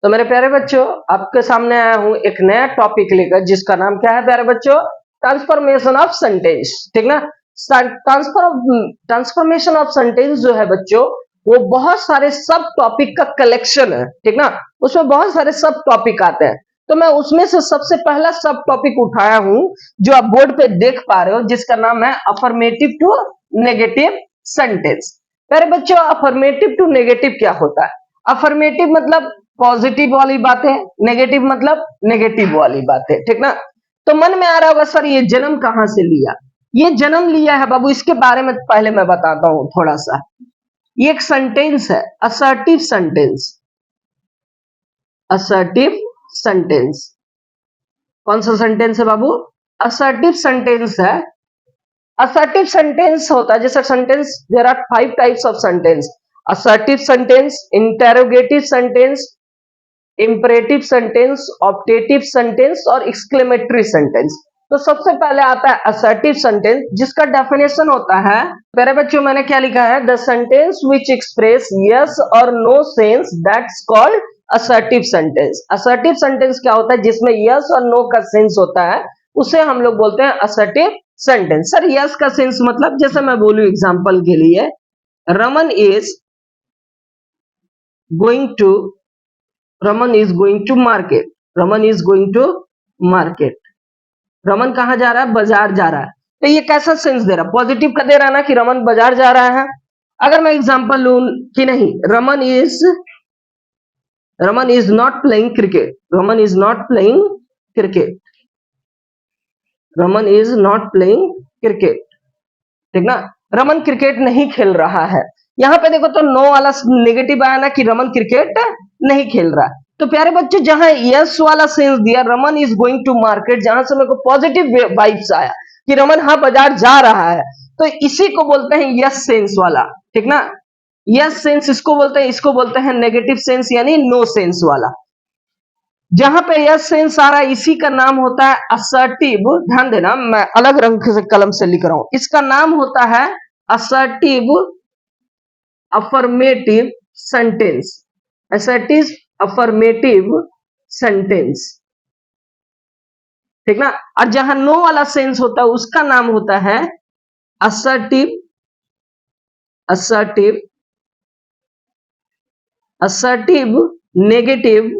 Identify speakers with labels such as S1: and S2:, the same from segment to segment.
S1: तो मेरे प्यारे बच्चों, आपके सामने आया हूं एक नया टॉपिक लेकर, जिसका नाम क्या है प्यारे बच्चों? Transformation of sentence. ठीक ना? ट्रांसफॉर्मेशन ऑफ सेंटेंस जो है बच्चों, वो बहुत सारे सब टॉपिक का कलेक्शन है। ठीक ना? उसमें बहुत सारे सब टॉपिक आते हैं। तो मैं उसमें से सबसे पहला सब टॉपिक उठाया हूं, जो आप बोर्ड पे देख पा रहे हो, जिसका नाम है अफर्मेटिव टू नेगेटिव सेंटेंस। प्यारे बच्चों, अफर्मेटिव टू नेगेटिव क्या होता है? अफर्मेटिव मतलब पॉजिटिव वाली बातें, नेगेटिव मतलब नेगेटिव वाली बातें। ठीक ना? तो मन में आ रहा होगा, सर ये जन्म कहां से लिया? ये जन्म लिया है बाबू, इसके बारे में पहले मैं बताता हूं थोड़ा सा। ये एक सेंटेंस है, असर्टिव सेंटेंस। असर्टिव सेंटेंस कौन सा सेंटेंस है बाबू? असर्टिव सेंटेंस है। असर्टिव सेंटेंस होता है, जैसे sentence, there are 5 types of sentence: assertive sentence, interrogative sentence, imperative sentence, optative sentence और एक्सक्लेमेटरी सेंटेंस। तो सबसे पहले आता है असर्टिव सेंटेंस, जिसका डेफिनेशन होता है, प्यारे बच्चों मैंने क्या लिखा है? The sentence which express yes और no sense, that's called assertive sentence. Assertive sentence क्या होता है? जिसमें यस और नो का सेंस होता है, उसे हम लोग बोलते हैं असर्टिव सेंटेंस। सर यस का सेंस मतलब, जैसे मैं बोलूं एग्जांपल के लिए, Raman is going to Raman is going to market. Raman is going to market. Raman कहां जा रहा है? बाजार जा रहा है। तो ये कैसा सेंस दे रहा है? पॉजिटिव का दे रहा है ना, कि रमन बाजार जा रहा है। अगर मैं एग्जांपल लूं कि नहीं, Raman is not playing cricket. Raman is not playing cricket. Raman is not playing cricket. ठीक ना? रमन क्रिकेट नहीं खेल रहा है। यहां पे देखो तो नो वाला नेगेटिव आया ना, कि रमन क्रिकेट नहीं खेल रहा है। तो प्यारे बच्चे, जहां यस वाला सेंस दिया, Raman is going to market, जहां से मेरे को पॉजिटिव वाइब्स आया कि रमन हाँ बाजार जा रहा है, तो इसी को बोलते हैं यस सेंस वाला। ठीक ना? यस सेंस इसको बोलते हैं, इसको बोलते हैं नेगेटिव सेंस, यानी नो सेंस वाला। जहां पे यस सेंस आ रहा है, इसी का नाम होता है असर्टिव। ध्यान देना, मैं अलग रंग से कलम से लिख रहा हूं। इसका नाम होता है assertive affirmative sentence. Assertive affirmative sentence. ठीक ना? और जहां नो वाला सेंस होता है, उसका नाम होता है assertive assertive assertive negative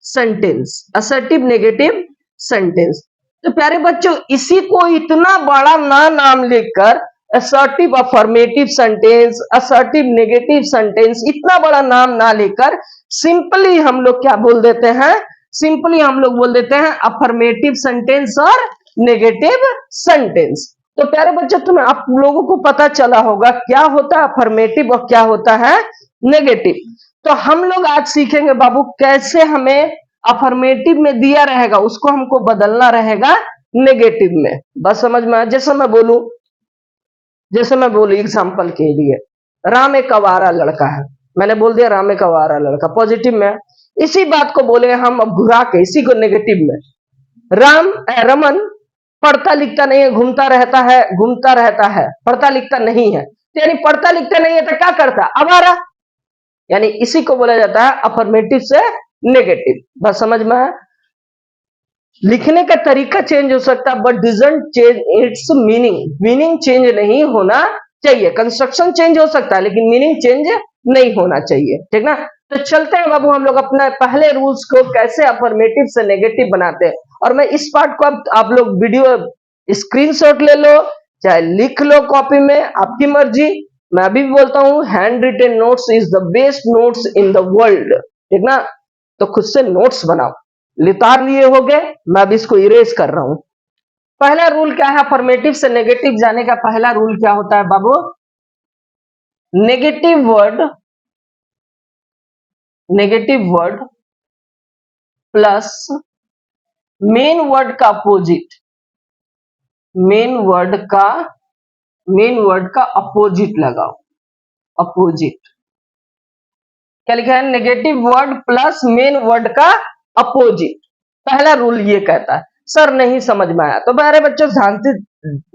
S1: sentence. Assertive negative sentence. तो प्यारे बच्चों, इसी को इतना बड़ा ना नाम लेकर, assertive affirmative sentence, assertive negative sentence, इतना बड़ा नाम ना लेकर सिंपली हम लोग क्या बोल देते हैं? सिंपली हम लोग बोल देते हैं अफर्मेटिव सेंटेंस और नेगेटिव सेंटेंस। तो प्यारे बच्चों, तुम्हें आप लोगों को पता चला होगा क्या होता है अफर्मेटिव और क्या होता है नेगेटिव। तो हम लोग आज सीखेंगे बाबू, कैसे हमें अफर्मेटिव में दिया रहेगा उसको हमको बदलना रहेगा नेगेटिव में। बस समझ में आया? जैसे मैं बोलू एग्जांपल के लिए, राम एक आवारा लड़का है। मैंने बोल दिया राम एक आवारा लड़का, पॉजिटिव में। इसी बात को बोले हम अब घुरा के, इसी को नेगेटिव में, रमन पढ़ता लिखता नहीं है, घूमता रहता है, पढ़ता लिखता नहीं है। तो यानी पढ़ता लिखता नहीं है तो क्या करता? आवारा। यानी इसी को बोला जाता है अफर्मेटिव से नेगेटिव। बस समझ में है? लिखने का तरीका चेंज हो सकता है, but doesn't change it's meaning. Meaning change नहीं होना चाहिए। कंस्ट्रक्शन चेंज हो सकता है, लेकिन मीनिंग चेंज नहीं होना चाहिए। ठीक ना? तो चलते हैं बाबू, हम लोग अपना पहले रूल्स को कैसे अफर्मेटिव से नेगेटिव बनाते हैं। और मैं इस पार्ट को अब आप लोग वीडियो स्क्रीनशॉट ले लो, चाहे लिख लो कॉपी में, आपकी मर्जी। मैं अभी भी बोलता हूं, hand retain notes is the best notes in the world. ठीक ना? तो खुद से नोट्स बनाओ। लितार लिए हो गए, मैं अब इसको इरेज कर रहा हूं। पहला रूल क्या है अफर्मेटिव से नेगेटिव जाने का? पहला रूल क्या होता है बाबू? Negative word plus main word का अपोजिट। मेन वर्ड का अपोजिट लगाओ। अपोजिट क्या लिखा है? Negative word plus main word का अपोजिट। पहला रूल ये कहता है। सर नहीं समझ में आया, तो मेरे बच्चों ध्यान से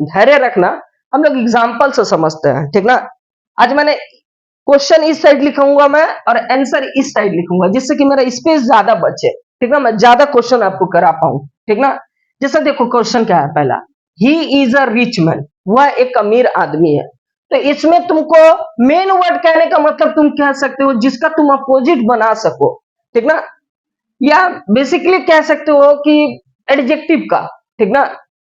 S1: धैर्य रखना, हम लोग एग्जाम्पल से समझते हैं। ठीक ना? आज मैंने क्वेश्चन इस साइड लिखूंगा मैं और आंसर इस साइड लिखूंगा, जिससे कि मेरा स्पेस ज्यादा बचे, ठीक ना, मैं ज्यादा क्वेश्चन आपको करा पाऊं, ठीक ना। जैसे देखो क्वेश्चन क्या है पहला, he is a rich man, वह एक अमीर आदमी है। तो इसमें तुमको मेन वर्ड कहने का मतलब तुम कह सकते हो जिसका तुम अपोजिट बना सको, ठीक ना, या बेसिकली कह सकते हो कि एडजेक्टिव का, ठीक ना,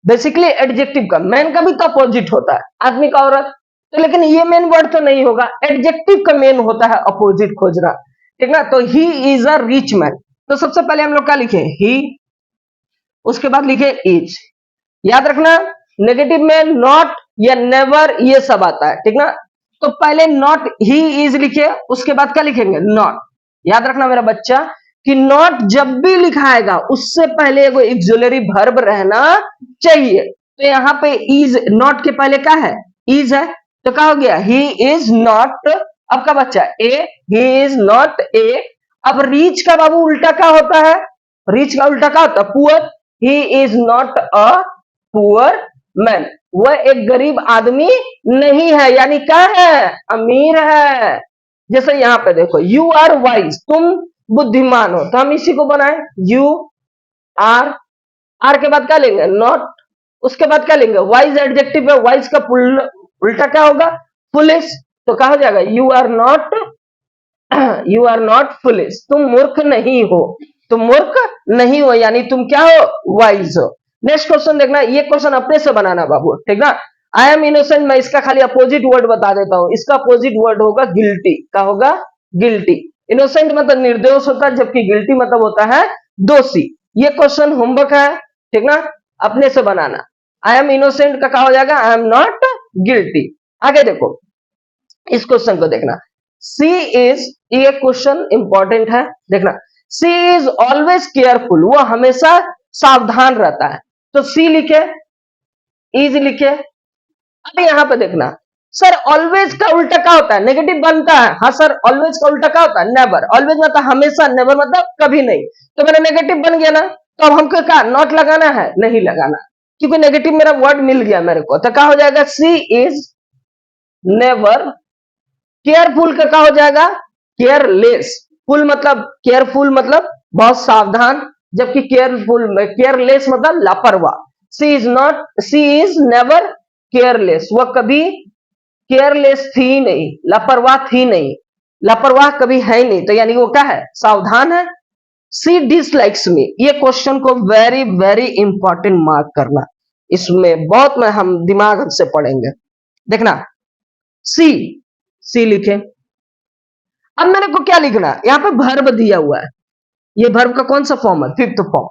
S1: बेसिकली एडजेक्टिव का, मैन का भी तो अपोजिट होता है, आदमी का औरत, तो लेकिन ये मेन वर्ड तो नहीं होगा, एडजेक्टिव का मेन होता है अपोजिट खोजना, ठीक ना। तो he is a rich man, तो सबसे पहले हम लोग क्या लिखे, ही, उसके बाद लिखे इज। याद रखना नेगेटिव में नॉट या नेवर ये सब आता है, ठीक ना। तो पहले नॉट ही इज लिखे, उसके बाद क्या लिखेंगे, नॉट। याद रखना मेरा बच्चा कि नॉट जब भी लिखाएगा उससे पहले एगो एक्सुलरी वर्ब रहना चाहिए। तो यहाँ पे इज, नॉट के पहले क्या है, इज है, तो क्या हो गया, ही इज नॉट। अब का बच्चा ए, ही इज नॉट ए। अब रीच का बाबू उल्टा क्या होता है, रीच का उल्टा क्या होता है, poor. He is not a poor man, वह एक गरीब आदमी नहीं है, यानी क्या है, अमीर है। जैसे यहाँ पे देखो, यू आर वाइज, तुम बुद्धिमान हो, तो हम इसी को बनाए, यू आर, आर के बाद क्या लेंगे, नॉट, उसके बाद क्या लेंगे, वाइज एडजेक्टिव है, वाइज का उल्टा क्या होगा, फुलिश। तो क्या हो जाएगा, यू आर नॉट फुलिश, तुम मूर्ख नहीं हो, तुम मूर्ख नहीं हो, यानी तुम क्या हो, वाइज हो। नेक्स्ट क्वेश्चन देखना, ये क्वेश्चन अपने से बनाना बाबू, ठीक ना। आई एम इनोसेंट, मैं इसका खाली अपोजिट वर्ड बता देता हूं, इसका अपोजिट वर्ड होगा गिल्टी, क्या होगा, गिल्टी। इनोसेंट मतलब निर्दोष होता है, जबकि गिल्टी मतलब होता है दोषी। ये क्वेश्चन होमवर्क है, ठीक ना, अपने से बनाना। आई एम इनोसेंट का क्या हो जाएगा, आई एम नॉट गिल्टी। आगे देखो इस क्वेश्चन को देखना, सी इज, ये क्वेश्चन इंपॉर्टेंट है, देखना, सी इज ऑलवेज केयरफुल, वो हमेशा सावधान रहता है। तो सी लिखे, इज लिखे। अब यहां पे देखना, सर ऑलवेज का उल्टा क्या होता है, नेगेटिव बनता है, हाँ सर ऑलवेज का उल्टा क्या होता है, नेवर। ऑलवेज मतलब हमेशा, नेवर मतलब कभी नहीं, तो मेरा नेगेटिव बन गया ना। तो अब हमको क्या नॉट लगाना है, नहीं लगाना, क्योंकि नेगेटिव मेरा वर्ड मिल गया मेरे को। तो क्या हो जाएगा, सी इज नेवर केयरफुल का क्या हो जाएगा, केयरलेस। फुल मतलब, केयरफुल मतलब बहुत सावधान, जबकि केयरफुल में, केयरलेस मतलब लापरवाह। She is not, she is never careless, वह कभी केयरलेस थी ही नहीं, लापरवाह थी नहीं, लापरवाह कभी है ही नहीं, तो यानी वो क्या है, सावधान है। सी डिसलाइक्स मी, ये क्वेश्चन को वेरी वेरी इंपॉर्टेंट मार्क करना, इसमें बहुत में हम दिमाग से पढ़ेंगे। देखना, सी, सी लिखे। अब मेरे को क्या लिखना है, यहाँ पे वर्ब दिया हुआ है, ये वर्ब का कौन सा फॉर्म है, फिफ्थ फॉर्म।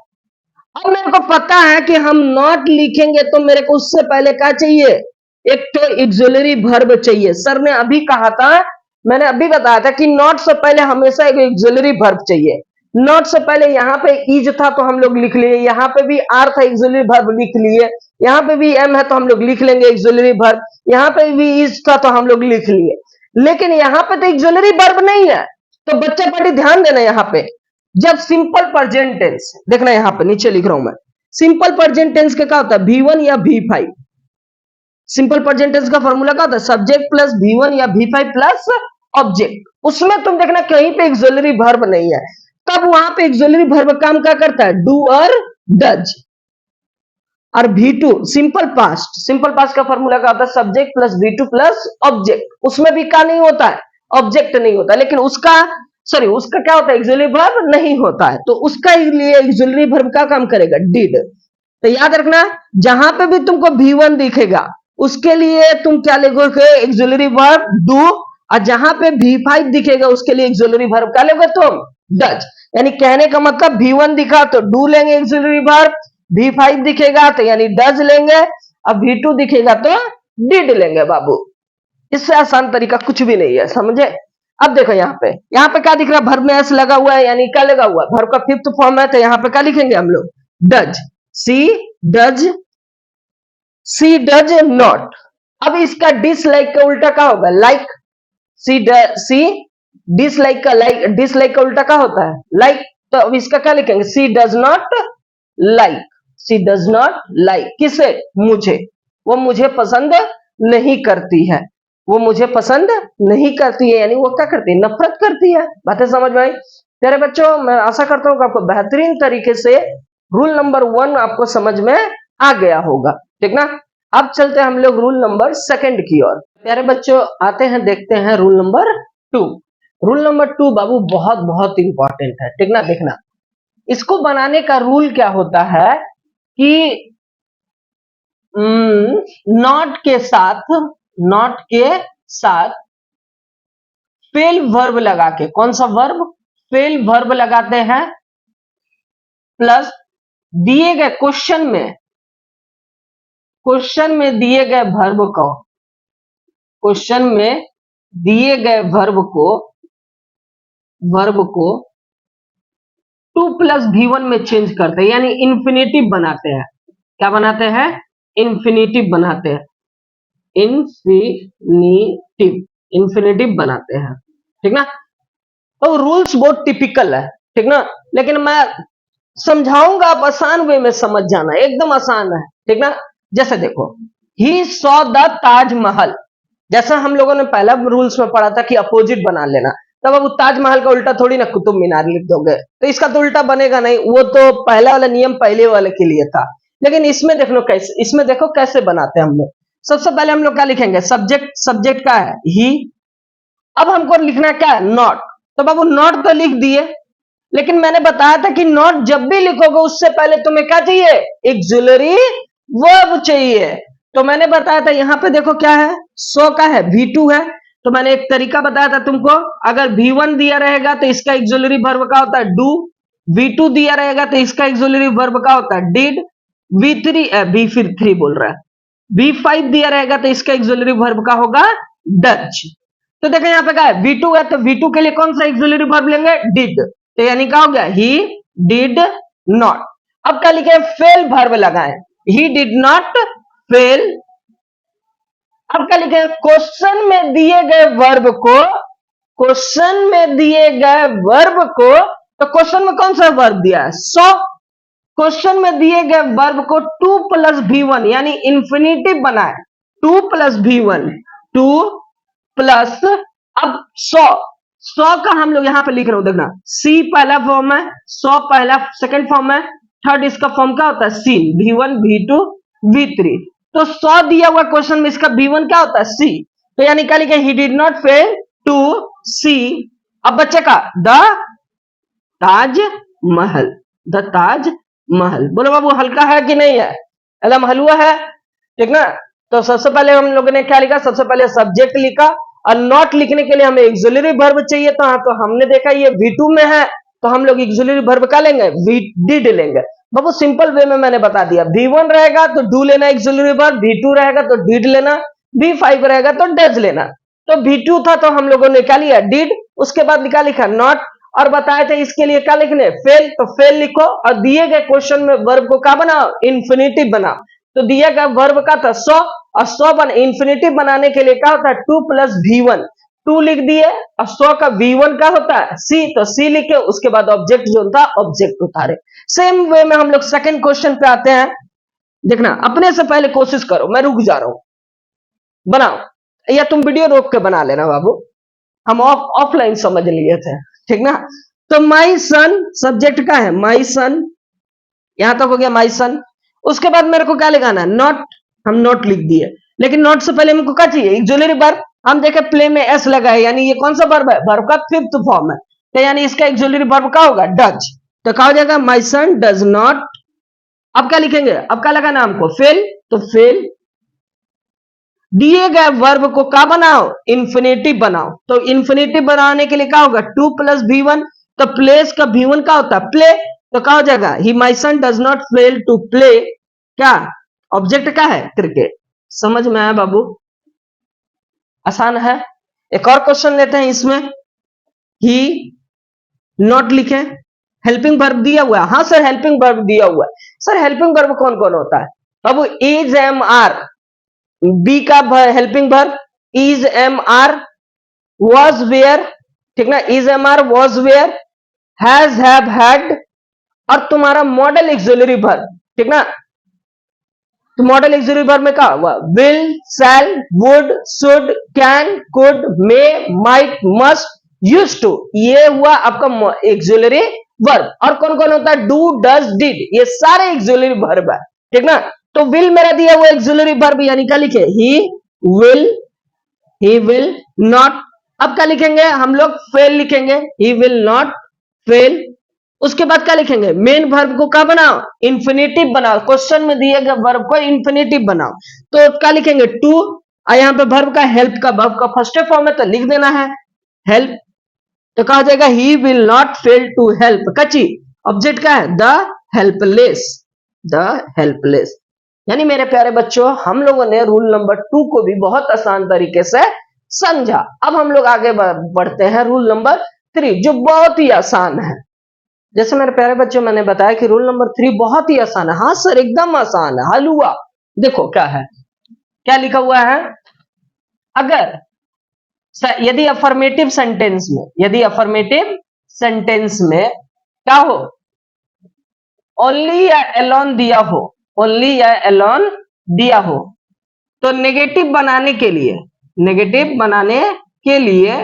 S1: अब मेरे को पता है कि हम नॉट लिखेंगे तो मेरे को उससे पहले क्या चाहिए, एक तो एक्सुलरी वर्ब चाहिए। सर ने अभी कहा था, मैंने अभी बताया था कि नॉट से पहले हमेशा एक एक्सुलरी वर्ब चाहिए। नॉट से पहले यहाँ पे इज था तो हम लोग लिख लिए, यहाँ पे भी आर था एक्सुलरी वर्ब लिख लिए, यहाँ पे भी एम है तो हम लोग लिख लेंगे एक्सुलरी वर्ब, यहाँ पे भी इज था तो हम लोग लिख लिए। लेकिन यहाँ पे तो एक्सुलरी वर्ब नहीं है, तो बच्चा बड़ी ध्यान देना यहाँ पे। जब सिंपल प्रेजेंट टेंस, देखना यहाँ पे नीचे लिख रहा हूं मैं, सिंपल प्रेजेंट टेंस का क्या होता है, V1 या V5। सिंपल प्रेजेंट टेंस का फॉर्मूला क्या होता है, सब्जेक्ट प्लस V1 या V5 प्लस ऑब्जेक्ट। उसमें तुम देखना कहीं पे एक्सुलरी वर्ब नहीं है, तब वहां पे एक्सुलरी वर्ब काम क्या करता है, डू और डज। और V2 simple past, simple past का फॉर्मूला क्या होता है, subject plus V2 plus object. उसमें भी क्या नहीं होता है, ऑब्जेक्ट नहीं होता, लेकिन उसका, सॉरी उसका क्या होता है, एक्सुलरी वर्ब नहीं होता है, तो उसका लिए एक्सुलरी वर्ब का काम करेगा, डिड। तो याद रखना, जहां पे भी तुमको V1 दिखेगा उसके लिए तुम क्या लिखोगे, एक्सुलरी वर्ब डू, और जहां पे V5 दिखेगा उसके लिए एक्सुलरी वर्ब क्या लोगे तुम, डज। यानी कहने का मतलब V1 दिखा तो डू लेंगे एक्सुलरी वर्ब, V5 दिखेगा तो यानी डज लेंगे, अब V2 दिखेगा तो डिड लेंगे बाबू। इससे आसान तरीका कुछ भी नहीं है, समझे। अब देखो यहाँ पे क्या दिख रहा है, वर्ब में एस लगा हुआ है, यानी क्या लगा हुआ है, वर्ब का फिफ्थ फॉर्म है, तो यहाँ पे क्या लिखेंगे हम लोग, does. She does, she does not. अब इसका डिसलाइक का उल्टा क्या होगा, लाइक। सी डिसलाइक का, लाइक, डिसलाइक का उल्टा क्या होता है, लाइक। तो अब इसका क्या लिखेंगे, she does not like, she does not like, किसे, मुझे, वो मुझे पसंद नहीं करती है। वो मुझे पसंद नहीं करती है, यानी वो क्या करती है, नफरत करती है। बातें समझ में आई प्यारे बच्चों? मैं आशा करता हूँ कि आपको बेहतरीन तरीके से रूल नंबर 1 आपको समझ में आ गया होगा, ठीक ना। अब चलते हैं हम लोग रूल नंबर 2 की ओर। प्यारे बच्चों आते हैं, देखते हैं रूल नंबर 2। रूल नंबर 2 बाबू बहुत बहुत इंपॉर्टेंट है, ठीक ना। देखना, इसको बनाने का रूल क्या होता है कि नॉट के साथ फेल वर्ब लगा के, कौन सा वर्ब, फेल वर्ब लगाते हैं, प्लस दिए गए क्वेश्चन में दिए गए वर्ब को, क्वेश्चन में दिए गए वर्ब को 2+V1 में चेंज करते हैं, यानी इंफिनिटिव बनाते हैं। क्या बनाते हैं, इंफिनिटिव बनाते हैं, इंफिनिटिव बनाते हैं, ठीक ना। तो रूल्स बहुत टिपिकल है, ठीक ना, लेकिन मैं समझाऊंगा, आप आसान वे में समझ जाना, एकदम आसान है, ठीक ना। जैसे देखो, ही सॉ द ताजमहल, जैसा हम लोगों ने पहला रूल्स में पढ़ा था कि अपोजिट बना लेना, तब अब ताजमहल का उल्टा थोड़ी ना कुतुब मीनार लिख दोगे, तो इसका तो उल्टा बनेगा नहीं, वो तो पहला वाला नियम पहले वाले के लिए था। लेकिन इसमें देख लो कैसे, इसमें देखो कैसे बनाते हैं हम लोग। सबसे पहले हम लोग क्या लिखेंगे, सब्जेक्ट का है ही, अब हमको लिखना क्या है, नॉट। तो बाबू नॉट तो लिख दिए, लेकिन मैंने बताया था कि नॉट जब भी लिखोगे उससे पहले तुम्हें क्या चाहिए, ऑक्सिलरी वर्ब चाहिए। तो मैंने बताया था, यहां पे देखो क्या है, सो का है, V2 है, तो मैंने एक तरीका बताया था तुमको, अगर V1 दिया रहेगा तो इसका ऑक्सिलरी वर्ब क्या होता है, डू। V2 दिया रहेगा तो इसका ऑक्सिलरी वर्ब क्या होता है, डिड। V3 बोल रहा है, V5 दिया रहेगा तो इसका ऑक्सिलरी वर्ब का होगा डच। तो देखो यहाँ पे क्या है, V2 है, तो V2 के लिए कौन सा ऑक्सिलरी वर्ब लेंगे, डिड। तो यानी क्या हो गया, ही डिड नॉट। अब क्या लिखे, फेल वर्ब लगाएं, ही डिड नॉट फेल। अब क्या लिखे, क्वेश्चन में दिए गए वर्ब को, तो क्वेश्चन में कौन सा वर्ब दिया है, सो। क्वेश्चन में दिए गए वर्ब को 2+V1 यानी इंफिनिटिव बनाए, 2+V1, 2 प्लस, अब 100 का हम लोग यहां पे लिख रहे हो, देखना, सी पहला फॉर्म है, 100 पहला सेकंड फॉर्म है, थर्ड इसका फॉर्म क्या होता है, सी। V1 V2 V3, तो 100 दिया हुआ क्वेश्चन में इसका V1 क्या होता है, सी। तो यानी क्या लिखे, he did not fail to see. अब बच्चे का ताजमहल, द ताजमहल, बोलो बाबू हल्का है कि नहीं है, एकदम हलवा है, ठीक ना। तो सबसे पहले हम लोगों ने क्या लिखा, सबसे पहले सब्जेक्ट लिखा, और नॉट लिखने के लिए हमें ऑक्सिलरी वर्ब चाहिए था, तो हमने देखा ये V2 में है, तो हम लोग ऑक्सिलरी वर्ब का लेंगे, डिड लेंगे। बाबू सिंपल वे में मैंने बता दिया, V1 रहेगा तो डू लेना ऑक्सिलरी वर्ब, V2 रहेगा तो डिड लेना, V5 रहेगा तो डज लेना। तो V2 था तो हम लोगों ने क्या लिया, डिड, उसके बाद क्या लिखा, नॉट, और बताए थे इसके लिए क्या लिखने, फेल, तो फेल लिखो, और दिए गए क्वेश्चन में वर्ब को क्या बनाओ, इंफिनिटिव बनाओ। तो दिया गया वर्ब का था 100, और 100 इंफिनिटिव बनाने के लिए क्या होता है, 2+V1, 2 लिख दिए, और 100 का V1 क्या होता है, सी, तो सी लिखे, उसके बाद ऑब्जेक्ट जो था ऑब्जेक्ट उतारे। सेम वे में हम लोग सेकंड क्वेश्चन पे आते हैं। देखना, अपने से पहले कोशिश करो, मैं रुक जा रहा हूं, बनाओ, या तुम वीडियो रोक के बना लेना बाबू, हम ऑफलाइन समझ लिए थे, ठीक ना। तो माई सन सब्जेक्ट का है, माई सन, यहां तक हो गया माई सन। उसके बाद मेरे को क्या लिखाना है, नॉट, हम नॉट लिख दिए, लेकिन नॉट से पहले हमको क्या चाहिए, ऑक्सिलरी वर्ब। हम देखे प्ले में एस लगा है, यानी ये कौन सा वर्ब है, वर्ब का 5th फॉर्म है, तो यानी इसका ऑक्सिलरी वर्ब क्या होगा, डज। तो क्या हो जाएगा, माई सन डज नॉट। अब क्या लिखेंगे, अब क्या लगाना हमको, फेल, तो फेल। दिए गए वर्ब को क्या बनाओ, इंफिनिटिव बनाओ, तो इंफिनिटिव बनाने के लिए क्या होगा, 2+V1, तो प्लेस का V1 क्या होता है, प्ले, तो क्या हो जाएगा, he my son does not fail to play, क्या ऑब्जेक्ट क्या है, क्रिकेट। समझ में आया बाबू, आसान है। एक और क्वेश्चन लेते हैं इसमें, ही नॉट लिखे, हेल्पिंग वर्ब दिया हुआ है, हाँ सर हेल्पिंग वर्ब दिया हुआ है, सर हेल्पिंग वर्ब कौन कौन होता है बाबू, इज एम आर, बी का helping verb is am are, was were, ठीक ना, is am are was were, has have had, और तुम्हारा मॉडल ऑक्सिलरी वर्ब, ठीक ना। तो मॉडल एक्सिलरी वर्ब में क्या हुआ? Will, shall, would, should, can, could, may, might, must, used to, ये हुआ आपका एक्सिलरी वर्ब। और कौन कौन होता है? डू, डज, डिड, ये सारे एक्सिलरी वर्ब है, ठीक ना। तो विल मेरा दिया हुआ एक्सिलरी वर्ब, यानी क्या लिखे? ही विल नॉट। अब क्या लिखेंगे हम लोग? फेल लिखेंगे, ही विल नॉट फेल। उसके बाद क्या लिखेंगे? मेन वर्ब को क्या बनाओ? इंफिनिटिव बनाओ। क्वेश्चन में दिए गए वर्ब को इंफिनिटिव बनाओ, तो क्या लिखेंगे? टू। यहाँ पे वर्ब का हेल्प का, वर्ब का फर्स्ट फॉर्म है तो लिख देना है हेल्प, तो कहा जाएगा he will not fail to help. कची ऑब्जेक्ट का है? The helpless, the helpless. यानी मेरे प्यारे बच्चों, हम लोगों ने रूल नंबर 2 को भी बहुत आसान तरीके से समझा। अब हम लोग आगे बढ़ते हैं रूल नंबर 3, जो बहुत ही आसान है। जैसे मेरे प्यारे बच्चों, मैंने बताया कि रूल नंबर 3 बहुत ही आसान है। हाँ सर, एकदम आसान है, हलवा। देखो क्या है, क्या लिखा हुआ है? अगर यदि अफर्मेटिव सेंटेंस में, यदि अफर्मेटिव सेंटेंस में क्या हो? ओनली या एलोन दिया हो, ओनली या एलोन दिया हो, तो नेगेटिव बनाने के लिए, नेगेटिव बनाने के लिए,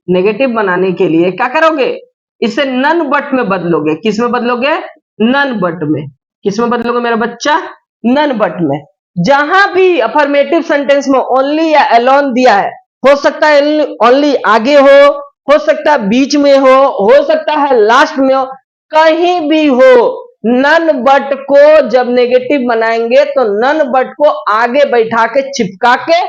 S1: नेगेटिव बनाने के लिए क्या करोगे? इसे नन बट में बदलोगे। किस में बदलोगे? नन बट में। किस में बदलोगे मेरा बच्चा? नन बट में। जहां भी अफर्मेटिव सेंटेंस में ओनली या एलोन दिया है, हो सकता है ओनली आगे हो सकता है बीच में हो सकता है लास्ट में हो, कहीं भी हो, नन बट को जब नेगेटिव बनाएंगे तो नन बट को आगे बैठा के चिपका के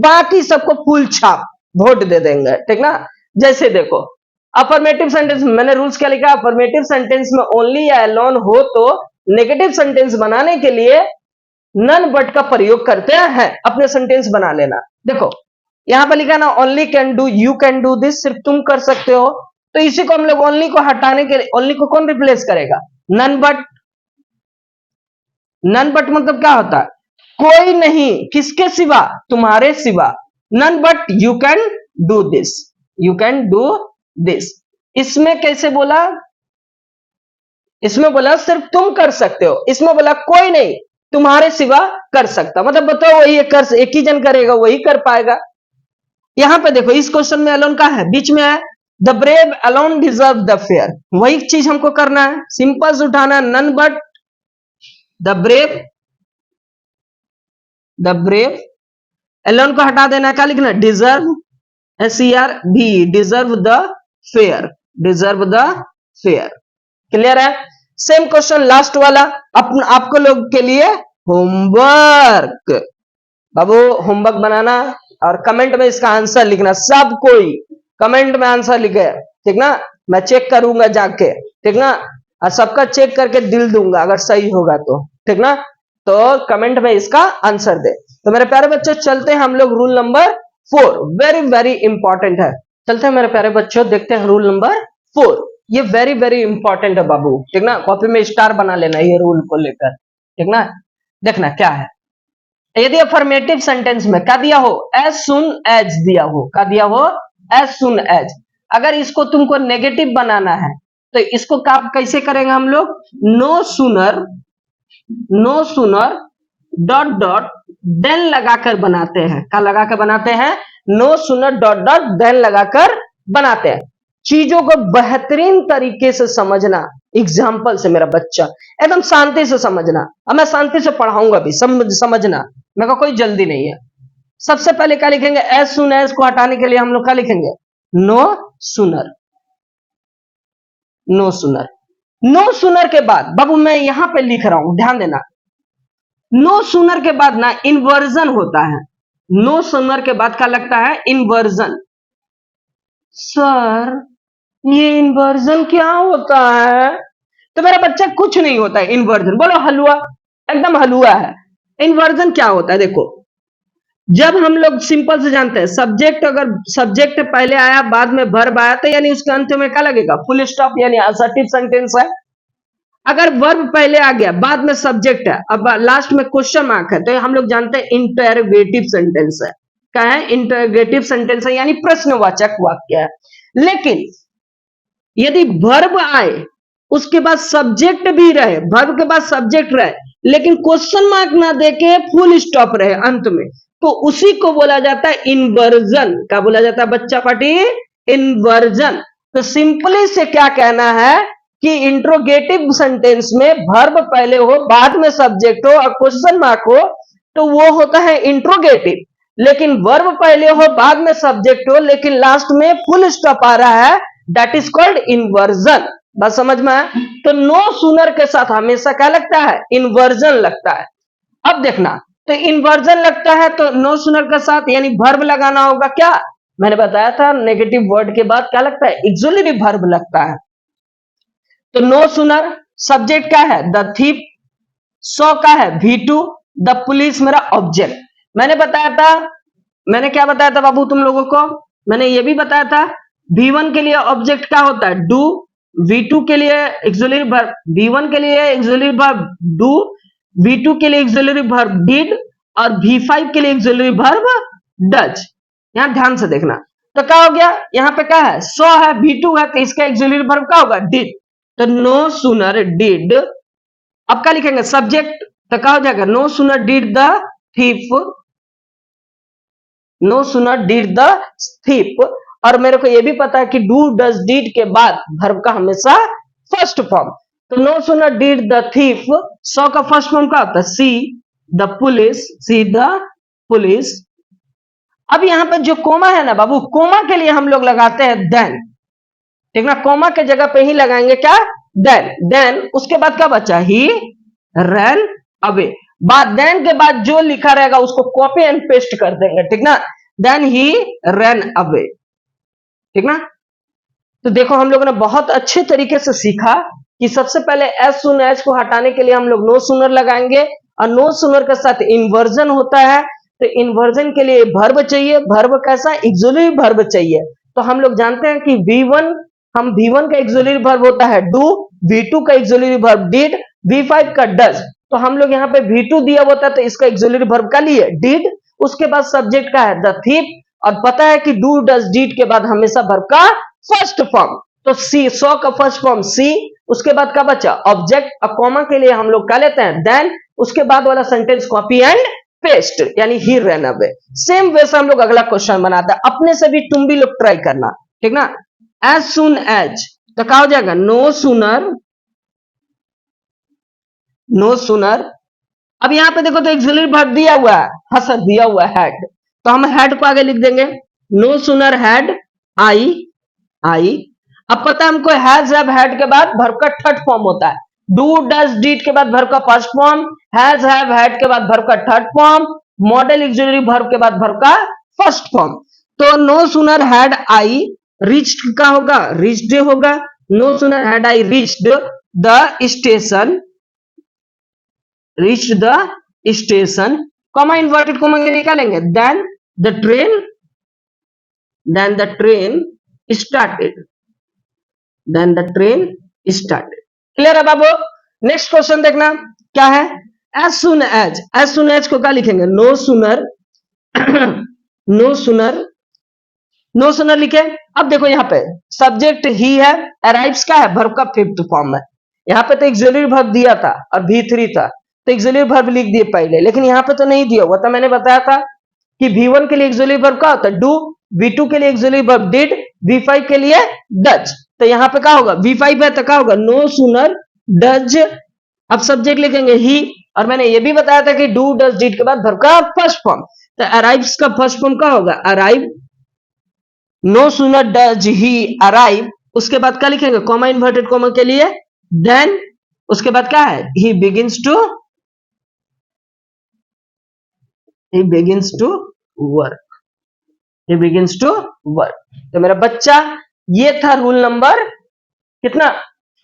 S1: बाकी सबको फुल छाप वोट दे देंगे, ठीक ना। जैसे देखो अफर्मेटिव सेंटेंस में मैंने रूल्स क्या लिखा? अफर्मेटिव सेंटेंस में ओनली या एलोन हो तो नेगेटिव सेंटेंस बनाने के लिए नन बट का प्रयोग करते हैं। अपने सेंटेंस बना लेना। देखो यहां पर लिखा ना, only can do, you can do this, सिर्फ तुम कर सकते हो। तो इसी को हम लोग ओनली को हटाने के लिए, ओनली को कौन रिप्लेस करेगा? None but. नन बट मतलब क्या होता है? कोई नहीं, किसके सिवा? तुम्हारे सिवा। None but you can do this, you can do this. इसमें कैसे बोला? इसमें बोला सिर्फ तुम कर सकते हो, इसमें बोला कोई नहीं तुम्हारे सिवा कर सकता। मतलब बताओ वही एक ही जन करेगा, वही कर पाएगा। यहां पे देखो इस क्वेश्चन में अलोन का है, बीच में है the brave alone deserve the fair, वही चीज हमको करना है, सिंपल से उठाना। None but the brave, the brave, alone को हटा देना, क्या लिखना? Deserve, SERV, deserve the fair, deserve the fair. Clear है? सेम क्वेश्चन लास्ट वाला आपको लोग के लिए होमवर्क। बाबू होमवर्क बनाना और कमेंट में इसका आंसर लिखना। सब कोई कमेंट में आंसर लिखे, ठीक ना। मैं चेक करूंगा जाके, ठीक ना, और सबका चेक करके दिल दूंगा अगर सही होगा तो, ठीक ना। तो कमेंट में इसका आंसर दे। तो मेरे प्यारे बच्चों चलते हैं हम लोग rule number 4, very very important है। चलते हैं मेरे प्यारे बच्चों, देखते हैं रूल नंबर 4। ये वेरी वेरी इंपॉर्टेंट है बाबू, ठीक ना। कॉपी में स्टार बना लेना ये रूल को लेकर, ठीक ना। देखना क्या है, यदि अफर्मेटिव सेंटेंस में क्या दिया हो? एज सुन एज दिया हो, क्या दिया हो? As soon as. अगर इसको तुमको नेगेटिव बनाना है तो इसको कैसे करेंगे हम लोग? No sooner, no sooner dot dot then लगाकर बनाते हैं। क्या लगाकर बनाते हैं? No sooner dot dot then लगाकर बनाते हैं। चीजों को बेहतरीन तरीके से समझना, एग्जाम्पल से मेरा बच्चा एकदम शांति से समझना। अब मैं शांति से पढ़ाऊंगा भी, समझना, मेरे को कोई जल्दी नहीं है। सबसे पहले क्या लिखेंगे? एज सुन एज को हटाने के लिए हम लोग क्या लिखेंगे? No sooner, no sooner. No sooner के बाद बाबू मैं यहां पे लिख रहा हूं, ध्यान देना, नो सुनर के बाद ना इन्वर्जन होता है। नो सुनर के बाद क्या लगता है? इन्वर्जन। सर ये इन्वर्जन क्या होता है? तो मेरा बच्चा कुछ नहीं होता है इन्वर्जन। बोलो हलवा, एकदम हलवा है। इन्वर्जन क्या होता है? देखो जब हम लोग सिंपल से जानते हैं, सब्जेक्ट अगर सब्जेक्ट पहले आया बाद में वर्ब आया तो यानी उसके अंत में क्या लगेगा? फुल स्टॉप, यानी असर्टिव सेंटेंस है। अगर वर्ब पहले आ गया बाद में सब्जेक्ट है, अब लास्ट में क्वेश्चन मार्क है, तो हम लोग जानते हैं इंटरोगेटिव सेंटेंस है। क्या है? इंटरोगेटिव सेंटेंस है, यानी प्रश्नवाचक वाक्य है। लेकिन यदि वर्ब आए उसके बाद सब्जेक्ट भी रहे, वर्ब के बाद सब्जेक्ट रहे, लेकिन क्वेश्चन मार्क ना देके फुल स्टॉप रहे अंत में, तो उसी को बोला जाता है इन्वर्जन। क्या बोला जाता है बच्चा पार्टी? इन्वर्जन। तो सिंपली से क्या कहना है कि इंट्रोगेटिव सेंटेंस में वर्ब पहले हो, बाद में सब्जेक्ट हो और क्वेश्चन मार्क हो, तो वो होता है इंट्रोगेटिव। लेकिन वर्ब पहले हो, बाद में सब्जेक्ट हो, लेकिन लास्ट में फुल स्टॉप आ रहा है, दैट इज कॉल्ड इन्वर्जन। बस समझ में आया? तो नो सूनर के साथ हमेशा क्या लगता है? इन्वर्जन लगता है। अब देखना, तो इन्वर्जन लगता है तो नो सूनर के साथ यानी वर्ब लगाना होगा। क्या मैंने बताया था? नेगेटिव वर्ड के बाद क्या लगता है? ऑक्सिलरी वर्ब लगता है। तो नो सूनर सब्जेक्ट क्या है? The thief. सो का है V2, द पुलिस मेरा ऑब्जेक्ट। मैंने बताया था, मैंने क्या बताया था बाबू तुम लोगों को? मैंने ये भी बताया था V1 के लिए ऑब्जेक्ट क्या होता है? डू। V2 के लिए ऑक्सिलरी वर्ब, V1 के लिए ऑक्सिलरी वर्ब डू, V2 के लिए ऑक्सिलरी वर्ब डिड और V5 के लिए ऑक्सिलरी वर्ब डज। यहां ध्यान से देखना। तो क्या हो गया? यहां पे क्या है? सो है, V2 है, तो इसका ऑक्सिलरी वर्ब क्या होगा? डिड। तो नो सूनर डिड। अब क्या लिखेंगे? सब्जेक्ट। तो क्या हो जाएगा? No sooner did the thief, no sooner did the thief. और मेरे को यह भी पता है कि डू डज डिड के बाद वर्ब का हमेशा फर्स्ट फॉर्म। तो no sooner did the thief, saw का फर्स्ट फॉर्म क्या होता है? See the police, see the police. अब यहां पर जो कोमा है ना बाबू, कोमा के लिए हम लोग लगाते हैं देन। ठीक ना? कोमा के जगह पे ही लगाएंगे क्या? देन। देन उसके बाद क्या बचा? ही रन अवे। बाद देन के बाद जो लिखा रहेगा उसको कॉपी एंड पेस्ट कर देंगे। ठीक ना? Then he ran away. ठीक ना? तो देखो हम लोगों ने बहुत अच्छे तरीके से सीखा कि सबसे पहले एज सुन एज को हटाने के लिए हम लोग नो सूनर लगाएंगे और नो सूनर के साथ इन्वर्जन होता है। तो इन्वर्जन के लिए वर्ब चाहिए। वर्ब कैसा? ऑक्सिलरी वर्ब चाहिए। तो हम लोग जानते हैं कि V1, हम V1 का ऑक्सिलरी वर्ब होता है डू, V2 का ऑक्सिलरी वर्ब डिड, V5 का डज। तो हम लोग यहाँ पे V2 दिया होता है तो इसका ऑक्सिलरी वर्ब का लिए डिड, उसके बाद सब्जेक्ट का है द थीफ, और पता है कि डू डज डिड के बाद हमेशा वर्ब का फर्स्ट फॉर्म। तो सी, सो का फर्स्ट फॉर्म सी, उसके बाद का बचा ऑब्जेक्ट। अब कॉमा के लिए हम लोग क्या लेते हैं? देन। उसके बाद वाला सेंटेंस कॉपी एंड पेस्ट, यानी ही रन अवे। सेम वैसा हम लोग अगला क्वेश्चन बनाते हैं। अपने से भी तुम भी लोग ट्राई करना। ठीक ना? एज सुन एज, तो क्या हो जाएगा? No sooner, no sooner. अब यहां पे देखो तो ऑक्सिलरी वर्ब दिया हुआ है, हाँ सर दिया हुआ है हैड, तो हम हैड को आगे लिख देंगे। नो सूनर हैड आई, आई। अब पता है हमको हैज हैव हैड के बाद वर्ब का थर्ड फॉर्म होता है। डू डज डिड के बाद वर्ब का first form, has have had के बाद वर्ब का third form, modal auxiliary verb के बाद वर्ब का फर्स्ट फॉर्म। तो no sooner had I reached का होगा? रीच्ड होगा। No sooner had I reached the station, reached the station, comma inverted comma के निकालेंगे, then the train, then the train started, then the train started। Clear है बाबू? Next question देखना क्या है? as soon as, as soon as को क्या लिखेंगे? no sooner, no sooner, no sooner लिखे। अब देखो यहाँ पे सब्जेक्ट ही है, अराइव्स का है, वर्ब का फिफ्थ फॉर्म है। यहाँ पे तो ऑक्सिलरी वर्ब दिया था और V3 था, तो ऑक्सिलरी वर्ब लिख दिए पहले, लेकिन यहाँ पे तो नहीं दिया हुआ था। मैंने बताया था कि V1 के लिए ऑक्सिलरी वर्ब क्या होता है? डू, V2 के लिए ऑक्सिलरी वर्ब डिड, V5 के लिए डज। तो यहाँ पे क्या होगा? V5 है तो क्या होगा? No sooner does. अब सब्जेक्ट लिखेंगे ही, और मैंने ये भी बताया था कि डू डज डिड के बाद वर्ब का फर्स्ट फॉर्म। तो अराइव्स का फर्स्ट फॉर्म क्या होगा? Arrive. No sooner does he arrive, उसके बाद क्या लिखेंगे? कॉमा इन्वर्टेड कॉमा के लिए देन, उसके बाद क्या है? He begins to, he begins to work, he begins to work। तो मेरा बच्चा ये था रूल नंबर कितना?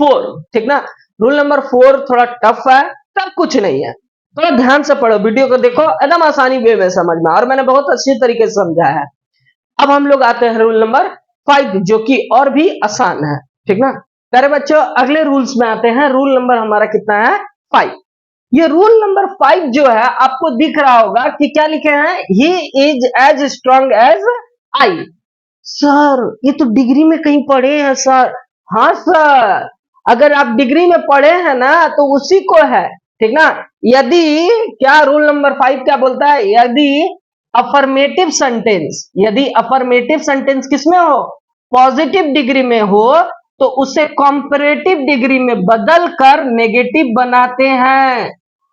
S1: 4। ठीक ना? रूल नंबर 4 थोड़ा टफ है, तब कुछ नहीं है, थोड़ा ध्यान से पढ़ो, वीडियो को देखो, एकदम आसानी वे में समझ में, और मैंने बहुत अच्छे तरीके से समझाया है। अब हम लोग आते हैं रूल नंबर 5 जो कि और भी आसान है। ठीक ना? प्यारे बच्चों अगले रूल्स में आते हैं। रूल नंबर हमारा कितना है? 5। ये रूल नंबर 5 जो है आपको दिख रहा होगा कि क्या लिखे हैं? He is as strong as I. Sir ये तो डिग्री में कहीं पढ़े हैं सर। हाँ सर, अगर आप डिग्री में पढ़े हैं ना तो उसी को है, ठीक ना। यदि क्या रूल नंबर 5 क्या बोलता है, यदि अफर्मेटिव सेंटेंस किसमें हो, पॉजिटिव डिग्री में हो, तो उसे कॉम्परेटिव डिग्री में बदल कर नेगेटिव बनाते हैं।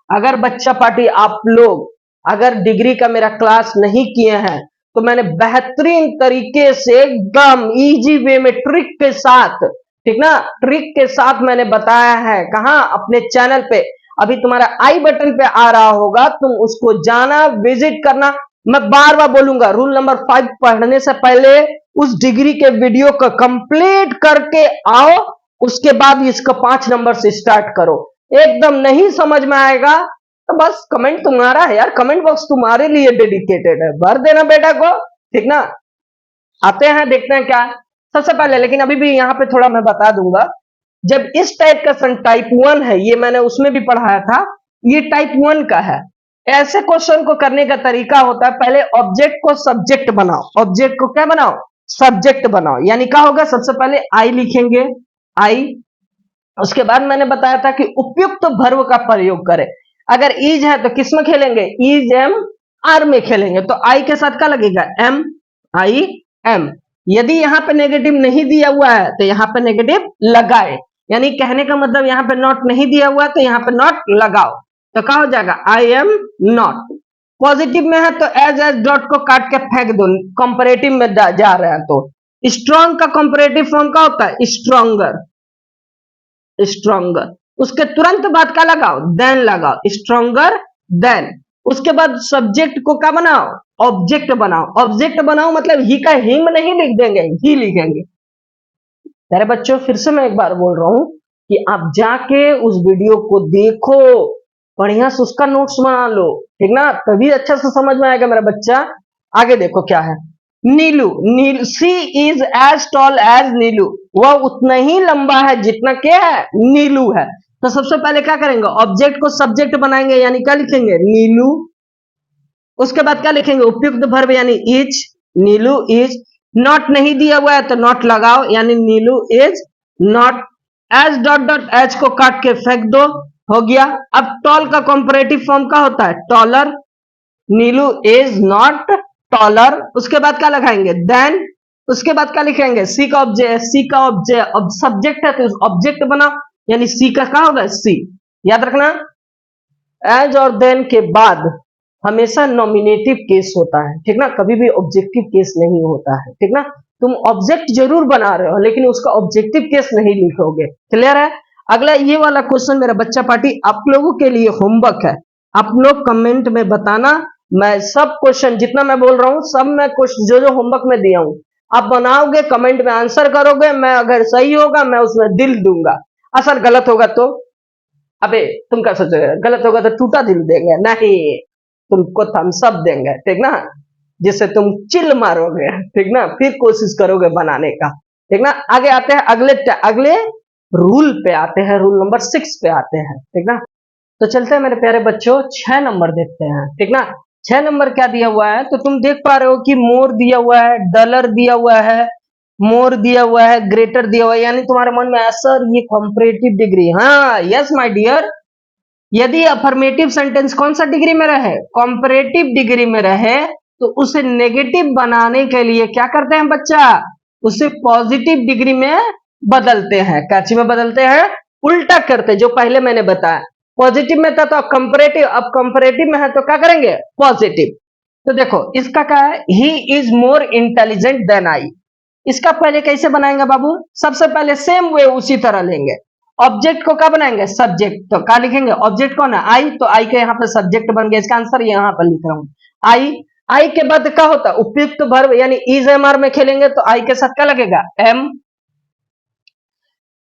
S1: अगर बच्चा पार्टी आप लोग अगर डिग्री का मेरा क्लास नहीं किए हैं तो मैंने बेहतरीन तरीके से एकदम इजी वे में ट्रिक के साथ, ठीक ना, ट्रिक के साथ मैंने बताया है। कहां, अपने चैनल पे। अभी तुम्हारा आई बटन पे आ रहा होगा, तुम उसको जाना, विजिट करना। मैं बार बार बोलूंगा, रूल नंबर 5 पढ़ने से पहले उस डिग्री के वीडियो को कंप्लीट करके आओ, उसके बाद इसका 5 नंबर से स्टार्ट करो। एकदम नहीं समझ में आएगा तो बस कमेंट तुम्हारा है यार, कमेंट बॉक्स तुम्हारे लिए डेडिकेटेड है, भर देना बेटा को, ठीक ना। आते हैं, देखते हैं क्या है। सबसे पहले लेकिन अभी भी यहां पे थोड़ा मैं बता दूंगा, जब इस टाइप का टाइप 1 है, ये मैंने उसमें भी पढ़ाया था, ये टाइप 1 का है। ऐसे क्वेश्चन को करने का तरीका होता है, पहले ऑब्जेक्ट को सब्जेक्ट बनाओ, ऑब्जेक्ट को क्या बनाओ, सब्जेक्ट बनाओ। यानी क्या होगा, सबसे पहले आई लिखेंगे, आई। उसके बाद मैंने बताया था कि उपयुक्त वर्ब का प्रयोग करें। अगर इज है तो किस में खेलेंगे, इज एम आर में खेलेंगे, तो आई के साथ क्या लगेगा, एम, आई एम। यदि यहां पे नेगेटिव नहीं दिया हुआ है तो यहां पे नेगेटिव लगाए, यानी कहने का मतलब यहां पे नॉट नहीं दिया हुआ है तो यहां पे नॉट लगाओ, तो क्या हो जाएगा, आई एम नॉट। पॉजिटिव में है तो एज डॉट को काट के फेंक दो, कंपैरेटिव में जा रहे हैं तो। स्ट्रॉन्ग का कंपैरेटिव फॉर्म क्या होता है, स्ट्रॉन्गर, स्ट्रॉन्गर। उसके तुरंत बाद क्या लगाओ, देन लगाओ, स्ट्रॉन्गर देन। उसके बाद सब्जेक्ट को क्या बनाओ, ऑब्जेक्ट बनाओ। ऑब्जेक्ट बनाओ मतलब ही का हिम नहीं लिख देंगे, ही लिखेंगे। मेरे बच्चों फिर से मैं एक बार बोल रहा हूं कि आप जाके उस वीडियो को देखो, बढ़िया से उसका नोट्स बना लो, ठीक ना, तभी अच्छा से समझ में आएगा मेरा बच्चा। आगे देखो क्या है, नीलू, नील सी इज एज टॉल एज नीलू, वह उतना ही लंबा है जितना क्या है, नीलू है। तो सबसे पहले क्या करेंगे, ऑब्जेक्ट को सब्जेक्ट बनाएंगे, यानी क्या लिखेंगे, नीलू। उसके बाद क्या लिखेंगे, उपयुक्त वर्ब यानी इज, नीलू इज। नॉट नहीं दिया हुआ है तो नॉट लगाओ, यानी Neelu is not. As dot dot H को काट के फेंक दो, हो गया। अब टॉल का कंपैरेटिव फॉर्म क्या होता है, taller. Neelu is not taller. उसके बाद क्या लगाएंगे, देन। उसके बाद क्या लिखेंगे, सी का ऑब्जेक्ट, सी का ऑब्जेक्ट सब्जेक्ट है तो ऑब्जेक्ट बना, यानी सी का क्या होगा, सी। याद रखना, एज और देन के बाद हमेशा नॉमिनेटिव केस होता है, ठीक ना, कभी भी ऑब्जेक्टिव केस नहीं होता है, ठीक ना। तुम ऑब्जेक्ट जरूर बना रहे हो लेकिन उसका ऑब्जेक्टिव केस नहीं लिखोगे, क्लियर है। अगला ये वाला क्वेश्चन मेरा बच्चा पार्टी आप लोगों के लिए होमवर्क है, आप लोग कमेंट में बताना। मैं सब क्वेश्चन जितना मैं बोल रहा हूं सब मैं जो जो होमवर्क में दिया हूं आप बनाओगे, कमेंट में आंसर करोगे, मैं अगर सही होगा मैं उसमें दिल दूंगा, अगर गलत होगा तो अबे तुम क्या सोचोगे, गलत होगा तो टूटा दिल देंगे, नहीं, तुमको थम्स अप देंगे, ठीक ना, जिससे तुम चिल मारोगे, ठीक ना, फिर कोशिश करोगे बनाने का, ठीक ना। आगे आते हैं, अगले अगले रूल पे आते हैं, रूल नंबर 6 पे आते हैं, ठीक ना। तो चलते हैं मेरे प्यारे बच्चों, 6 नंबर देखते हैं, ठीक ना। 6 नंबर क्या दिया हुआ है, तो तुम देख पा रहे हो कि मोर दिया हुआ है, डॉलर दिया हुआ है, मोर दिया हुआ है, ग्रेटर दिया हुआ है, यानी तुम्हारे मन में सर ये कंपैरेटिव डिग्री, हाँ यस माय डियर। यदि अफर्मेटिव सेंटेंस कौन सा डिग्री में रहे, कंपैरेटिव डिग्री में रहे, तो उसे नेगेटिव बनाने के लिए क्या करते हैं बच्चा, उसे पॉजिटिव डिग्री में बदलते हैं। कैची में बदलते हैं, उल्टा करते, जो पहले मैंने बताया। पॉजिटिव में था तो कंपैरेटिव, अब कंपैरेटिव में है तो क्या करेंगे, पॉजिटिव। तो देखो इसका क्या है, he is more intelligent than I. इसका पहले कैसे बनाएंगे बाबू, सबसे पहले सेम वे उसी तरह लेंगे, ऑब्जेक्ट को क्या बनाएंगे, सब्जेक्ट। तो क्या लिखेंगे, ऑब्जेक्ट कौन है, आई, तो आई के यहाँ पे सब्जेक्ट बन गया, इसका आंसर यहाँ पर लिख रहा हूं, आई। आई के बाद क्या होता है, उपयुक्त वर्ब यानी इज एम आर में खेलेंगे तो आई के साथ क्या लगेगा, एम।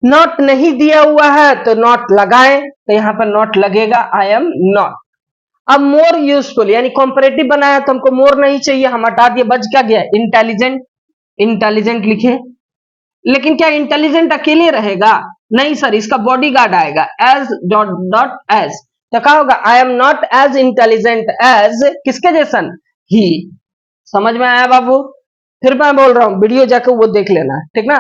S1: नॉट नहीं दिया हुआ है तो नॉट लगाएं, तो यहां पर नॉट लगेगा, आई एम नॉट। अब मोर यूजफुल यानी कॉम्परेटिव बनाया तो हमको मोर नहीं चाहिए, हम हटा दिए, बच क्या गया, इंटेलिजेंट। इंटेलिजेंट लिखे, लेकिन क्या इंटेलिजेंट अकेले रहेगा, नहीं सर, इसका बॉडी गार्ड आएगा, एज डॉट डॉट एज। तो क्या होगा, I am not as intelligent as किसके जैसन, ही। समझ में आया बाबू, फिर मैं बोल रहा हूं वीडियो जाकर वो देख लेना, ठीक ना।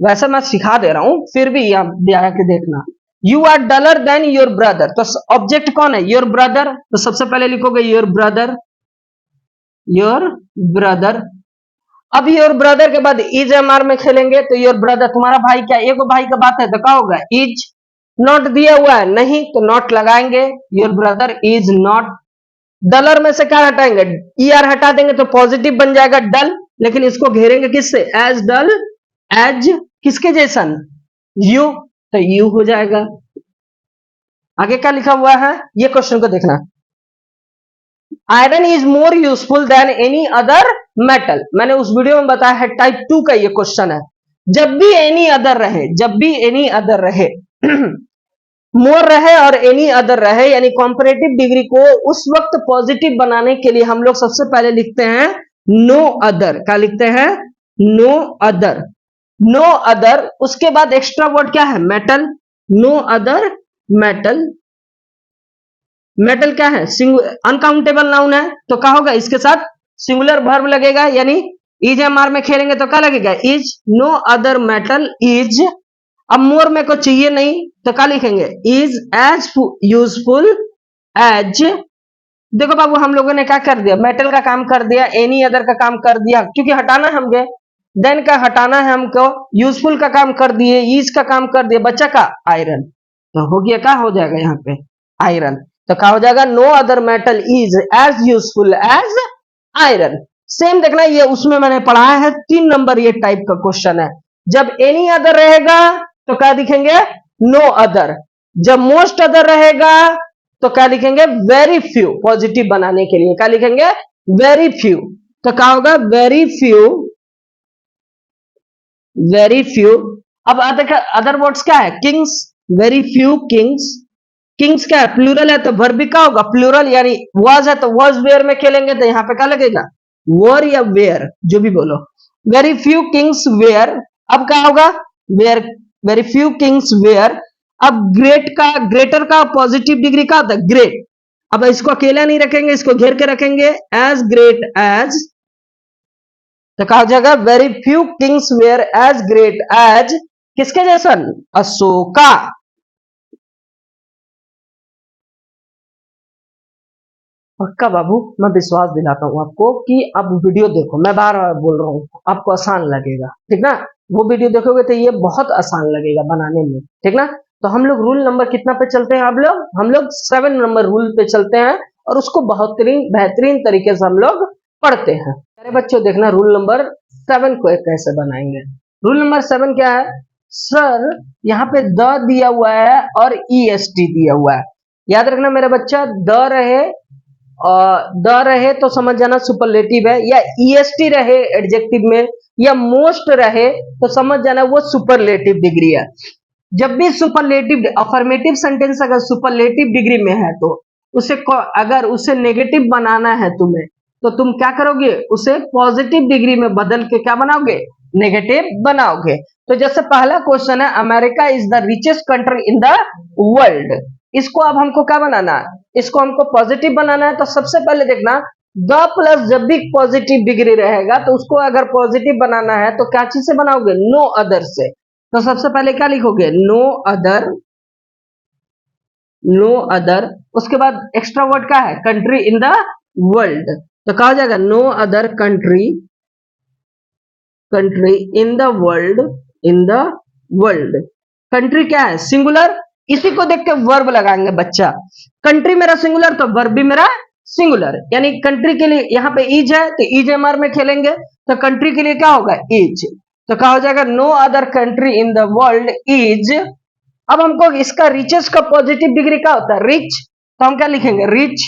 S1: वैसे मैं सिखा दे रहा हूं, फिर भी आप के देखना। You are duller than your brother, तो ऑब्जेक्ट कौन है? Your brother. तो सबसे पहले लिखोगे योर ब्रदर, योर ब्रदर। अब योर ब्रदर के बाद इज एमआर में खेलेंगे, तो योर ब्रदर तुम्हारा भाई, क्या एक भाई का बात है तो क्या होगा? इज। नॉट दिया हुआ है नहीं, तो नॉट लगाएंगे, your brother is not. Dollar में से क्या हटाएंगे? ई आर हटा देंगे तो पॉजिटिव बन जाएगा डल, लेकिन इसको घेरेंगे किससे? एज डल, एज किसके जैसन? यू, तो यू हो जाएगा। आगे क्या लिखा हुआ है ये क्वेश्चन को देखना। Iron is more useful than any other metal. मैंने उस वीडियो में बताया है टाइप 2 का ये क्वेश्चन है। जब भी एनी अदर रहे, जब भी एनी अदर रहे मोर रहे और एनी अदर रहे, यानी कॉम्परेटिव डिग्री को उस वक्त पॉजिटिव बनाने के लिए हम लोग सबसे पहले लिखते हैं नो अदर। क्या लिखते हैं? No other, no other. उसके बाद एक्स्ट्रा वर्ड क्या है? Metal, no other metal. Metal क्या है? अनकाउंटेबल नाउन है, तो क्या होगा? इसके साथ सिंगुलर वर्ब लगेगा, यानी इज एम आर में खेलेंगे तो क्या लगेगा? Is. No other metal is. अब मोर में को चाहिए नहीं, तो क्या लिखेंगे? Is as useful as. देखो बाबू, हम लोगों ने क्या कर दिया? मेटल का काम कर दिया, एनी अदर का काम कर दिया, क्योंकि हटाना हम गए। देन का हटाना है हमको, यूजफुल का काम कर दिए, इज का काम कर दिया, बच्चा का आयरन। तो हो गया, क्या हो जाएगा यहाँ पे? आयरन। तो क्या हो जाएगा? No other metal is as useful as iron. Same देखना, ये उसमें मैंने पढ़ाया है 3 नंबर, ये टाइप का क्वेश्चन है। जब एनी अदर रहेगा तो क्या दिखेंगे? No other. जब मोस्ट अदर रहेगा तो क्या लिखेंगे? Very few. पॉजिटिव बनाने के लिए क्या लिखेंगे? Very few. तो क्या होगा? Very few, very few. अब अदर वर्ड्स क्या है? Kings, very few Kings. Kings क्या है? प्लूरल है, तो वर्ब भी क्या होगा? प्लूरल, यानी वाज है तो वाज वेयर में खेलेंगे, तो यहां पे क्या लगेगा? वर या वेयर, जो भी बोलो। Very few kings were. अब क्या होगा? Were, very few kings were. अब ग्रेट का, ग्रेटर का पॉजिटिव डिग्री का होता है? ग्रेट। अब इसको अकेला नहीं रखेंगे, इसको घेर के रखेंगे, एज ग्रेट एज। तो कहा जाएगा very few kings were as great as किसके जैसन? अशोका। पक्का बाबू, मैं विश्वास दिलाता हूं आपको कि अब वीडियो देखो, मैं बार बार बोल रहा हूं, आपको आसान लगेगा, ठीक ना? वो वीडियो देखोगे तो ये बहुत आसान लगेगा बनाने में, ठीक ना? तो हम लोग रूल नंबर कितना पे चलते हैं? हम लोग 7 नंबर रूल पे चलते हैं, और उसको बेहतरीन तरीके से हम लोग पढ़ते हैं। अरे बच्चों देखना, रूल नंबर 7 को कैसे बनाएंगे। रूल नंबर 7 क्या है? सर यहाँ पे द दिया हुआ है और EST दिया हुआ है। याद रखना मेरा बच्चा, द रहे तो समझ जाना सुपरलेटिव है, या EST रहे एडजेक्टिव में, या मोस्ट रहे तो समझ जाना वो सुपरलेटिव डिग्री है। जब भी सुपरलेटिव अफर्मेटिव सेंटेंस अगर सुपरलेटिव डिग्री में है, तो उसे अगर उसे नेगेटिव बनाना है तुम्हें, तो तुम क्या करोगे? उसे पॉजिटिव डिग्री में बदल के क्या बनाओगे? नेगेटिव बनाओगे। तो जैसे पहला क्वेश्चन है, America is the richest country in the world. इसको अब हमको क्या बनाना है? इसको हमको पॉजिटिव बनाना है। तो सबसे पहले देखना, द प्लस जब भी पॉजिटिव डिग्री रहेगा, तो उसको अगर पॉजिटिव बनाना है तो क्या चीज से बनाओगे? नो अदर से। तो सबसे पहले क्या लिखोगे? No other, no other. उसके बाद एक्स्ट्रा वर्ड क्या है? Country in the world. तो कहा जाएगा no other country, country in the world, in the world. Country क्या है? सिंगुलर। इसी को देख के वर्ब लगाएंगे बच्चा। कंट्री मेरा सिंगुलर, तो वर्ब भी मेरा सिंगुलर, यानी कंट्री के लिए यहाँ पे इज है तो इज एम आर में खेलेंगे, तो कंट्री के लिए क्या होगा? इज। तो क्या हो जाएगा? No other country in the world is. अब हमको इसका रिचेस्ट का पॉजिटिव डिग्री क्या होता है? रिच। तो हम क्या लिखेंगे? रिच।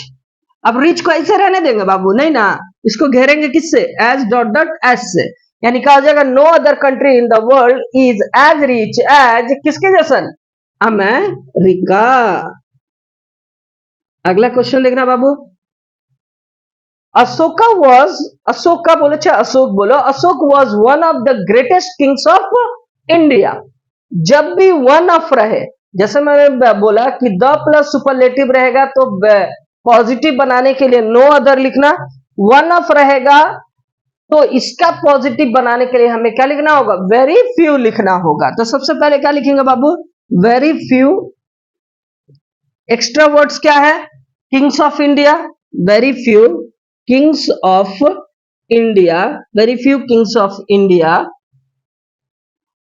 S1: अब रिच को ऐसे रहने देंगे बाबू? नहीं ना, इसको घेरेंगे किससे? एज डॉट डॉट एस से, यानी कहा जाएगा no other country in the world is as rich as किसके जैसन? अमेरिका। अगला क्वेश्चन देखना बाबू। अशोका बोलो, चाहे अशोक बोलो, Ashok was one of the greatest Kings of India. जब भी वन ऑफ रहे, जैसे मैंने बोला कि द प्लस सुपरलेटिव रहेगा तो पॉजिटिव बनाने के लिए नो अदर लिखना, वन ऑफ रहेगा तो इसका पॉजिटिव बनाने के लिए हमें क्या लिखना होगा, वेरी फ्यू लिखना होगा। तो सबसे पहले क्या लिखेंगे बाबू, वेरी फ्यू। एक्स्ट्रा वर्ड्स क्या है, Kings of India, very few kings of India, very few kings of India.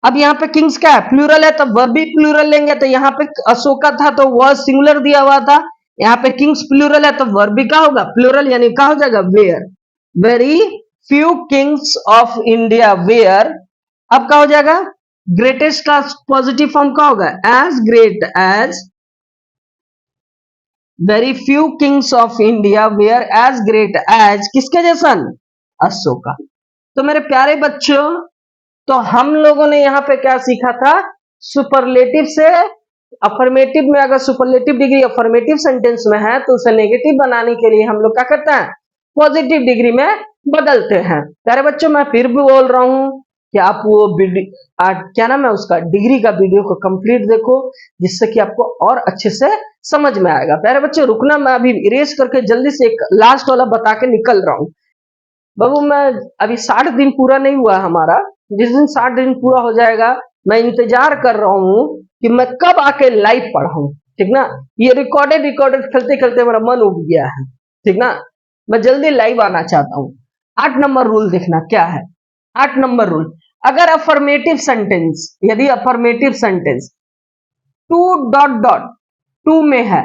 S1: अब यहाँ पे किंग्स क्या है, प्लूरल है, तो वर्ब भी प्लूरल लेंगे। तो यहाँ पे अशोका था तो वह सिंगुलर दिया हुआ था, यहाँ पे किंग्स प्लूरल है तो वर्ब भी क्या होगा, प्लूरल, यानी क्या हो जाएगा, were. Very few kings of India were. अब क्या हो जाएगा, ग्रेटेस्ट का पॉजिटिव फॉर्म क्या होगा, as great as, very few kings of India were as great as, किसके जैसा, अशोका। तो मेरे प्यारे बच्चों, तो हम लोगों ने यहाँ पे क्या सीखा था, सुपरलेटिव से अफर्मेटिव में, अगर सुपरलेटिव डिग्री अफर्मेटिव सेंटेंस में है तो उसे नेगेटिव बनाने के लिए हम लोग क्या करते हैं, पॉजिटिव डिग्री में बदलते हैं। प्यारे बच्चों, मैं फिर भी बोल रहा हूं कि आप वो क्या नाम है उसका, डिग्री का वीडियो को कंप्लीट देखो, जिससे कि आपको और अच्छे से समझ में आएगा। प्यारे बच्चों रुकना, मैं अभी इरेज करके जल्दी से एक लास्ट वाला बता के निकल रहा हूं। बाबू मैं अभी 60 दिन पूरा नहीं हुआ हमारा, जिस दिन 60 दिन पूरा हो जाएगा मैं इंतजार कर रहा हूं कि मैं कब आके लाइव पढ़ाऊं, ठीक ना। ये रिकॉर्डेड खेलते खेलते मेरा मन उब गया है, ठीक ना। मैं जल्दी लाइव आना चाहता हूं। 8 नंबर रूल देखना क्या है, 8 नंबर रूल, अगर अफर्मेटिव सेंटेंस, यदि affirmative sentence to dot dot to में है,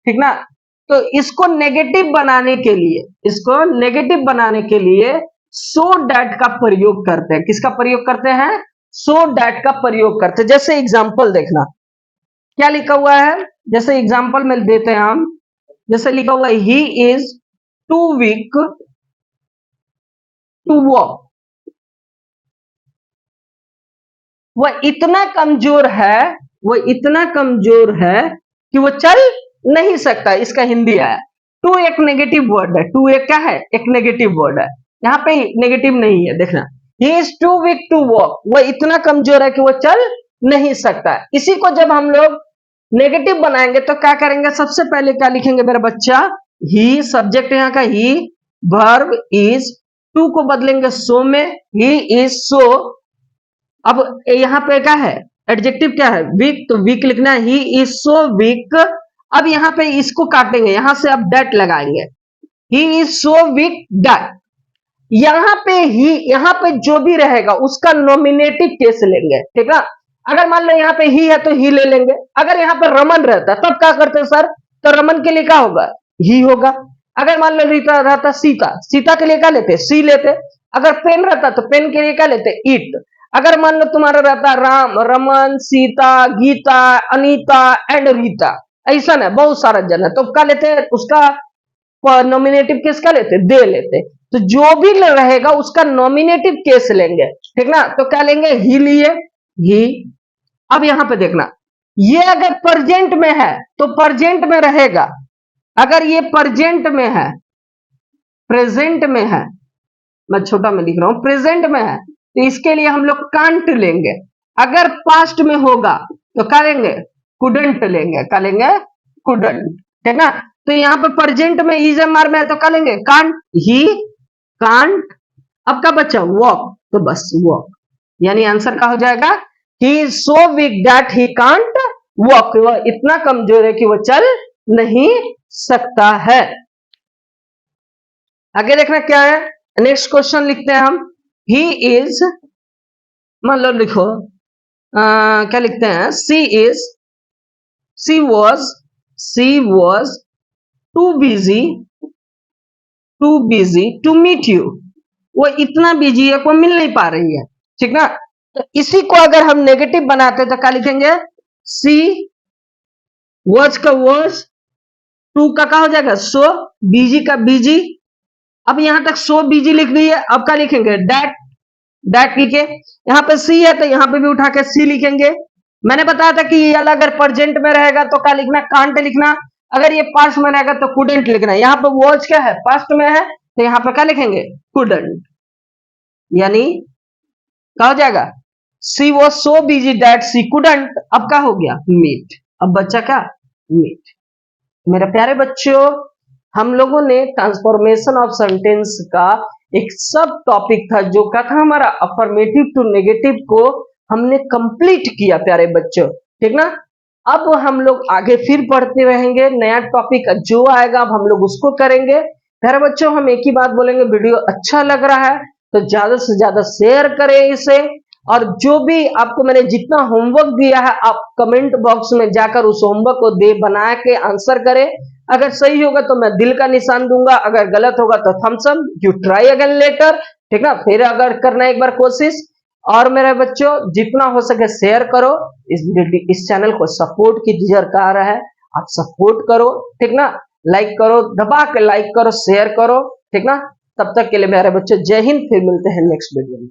S1: ठीक ना, तो इसको नेगेटिव बनाने के लिए, इसको नेगेटिव बनाने के लिए सो डैट का प्रयोग करते हैं। किसका प्रयोग करते हैं, सो डैट का प्रयोग करते हैं। जैसे एग्जांपल देखना क्या लिखा हुआ है, जैसे एग्जांपल में देते हैं हम, जैसे लिखा हुआ है he is too weak to walk, वह इतना कमजोर है, वह इतना कमजोर है कि वो चल नहीं सकता। इसका हिंदी है, टू एक नेगेटिव वर्ड है, टू एक क्या है, एक नेगेटिव वर्ड है, यहाँ पे नेगेटिव नहीं है, देखना, he is too weak to walk, वह इतना कमजोर है कि वो चल नहीं सकता। इसी को जब हम लोग नेगेटिव बनाएंगे तो क्या करेंगे, सबसे पहले क्या लिखेंगे मेरा बच्चा, ही, सब्जेक्ट यहाँ का ही, वर्ब इज, टू को बदलेंगे सो में, ही इज सो। अब यहाँ पे क्या है, एडजेक्टिव क्या है, वीक, तो वीक लिखना है, ही इज सो वीक। अब यहाँ पे इसको काटेंगे, यहां से अब डेट लगाएंगे, he is so weak that. यहाँ पे ही, यहाँ पे जो भी रहेगा उसका नॉमिनेटिव केस लेंगे, ठीक है। अगर मान लो यहाँ पे ही है तो ही ले लेंगे। अगर यहाँ पे रमन रहता तब क्या करते सर, तो रमन के लिए क्या होगा, ही होगा। अगर मान लो रीता रहता सीता, सीता के लिए क्या लेते, सी लेते। अगर पेन रहता तो पेन के लिए क्या लेते, इट। अगर मान लो तुम्हारा रहता राम, रमन, सीता, गीता, अनीता एंड रीता, ऐसा ना बहुत सारा जन है, तो क्या लेते, उसका नॉमिनेटिव केस क्या लेते, दे लेते। तो जो भी रहेगा उसका नॉमिनेटिव केस लेंगे, ठीक ना। तो क्या लेंगे, ही लिए, ही। अब यहां पे देखना, ये अगर प्रेजेंट में है तो प्रेजेंट में रहेगा। अगर ये प्रेजेंट में है, प्रेजेंट में है, मैं छोटा में लिख रहा हूं, प्रेजेंट में है, तो इसके लिए हम लोग कांट लेंगे। अगर पास्ट में होगा तो क्या लेंगे, कुडंट लेंगे। क्या लेंगे, कुडंट, ठीक ना। तो यहाँ पे प्रेजेंट में इज एम आर में है तो क्या लेंगे, कांट, ही कांट। अब का बच्चा वॉक, तो बस वॉक, यानी आंसर क्या हो जाएगा, ही is so week that he can't walk, वह इतना कमजोर है कि वह चल नहीं सकता है। आगे देखना क्या है, नेक्स्ट क्वेश्चन लिखते हैं हम, ही इज, मान लो लिखो क्या लिखते हैं, she is, she was too busy to meet you, वो इतना बिजी है को मिल नहीं पा रही है, ठीक ना। तो इसी को अगर हम नेगेटिव बनाते तो क्या लिखेंगे, सी वॉज का वॉज, टू का क्या हो जाएगा, सो, बिजी का बिजी। अब यहां तक सो बिजी लिख दी है, अब क्या लिखेंगे, डैट, डैट लिखे। यहाँ पे सी है तो यहाँ पे भी उठा के सी लिखेंगे। मैंने बताया था कि ये अगर प्रेजेंट में रहेगा तो क्या लिखना, कांट लिखना। अगर ये पास्ट में रहेगा तो कुडंट लिखना। यहाँ पे वॉज क्या है, पास्ट में है, तो यहाँ पे क्या लिखेंगे, कुडंट, यानी क्या हो जाएगा, she was so busy that she couldn't. अब क्या हो गया, मीट। अब बच्चा क्या, मीट। मेरे प्यारे बच्चों, हम लोगों ने ट्रांसफॉर्मेशन ऑफ सेंटेंस का एक सब टॉपिक था जो क्या था हमारा अफर्मेटिव टू नेगेटिव को हमने कंप्लीट किया प्यारे बच्चों, ठीक ना। अब हम लोग आगे फिर पढ़ते रहेंगे, नया टॉपिक जो आएगा अब हम लोग उसको करेंगे। प्यारे बच्चों हम एक ही बात बोलेंगे, वीडियो अच्छा लग रहा है तो ज्यादा से ज्यादा शेयर करें इसे, और जो भी आपको मैंने जितना होमवर्क दिया है आप कमेंट बॉक्स में जाकर उस होमवर्क को दे बना के आंसर करें। अगर सही होगा तो मैं दिल का निशान दूंगा, अगर गलत होगा तो thumbs up, you try again later, ठीक ना। फिर अगर करना एक बार कोशिश। और मेरे बच्चों जितना हो सके शेयर करो, इस चैनल को सपोर्ट की दरकार है, आप सपोर्ट करो, ठीक ना। लाइक करो, दबा के लाइक करो, शेयर करो, ठीक ना। तब तक के लिए मेरे बच्चों जय हिंद, फिर मिलते हैं नेक्स्ट वीडियो में।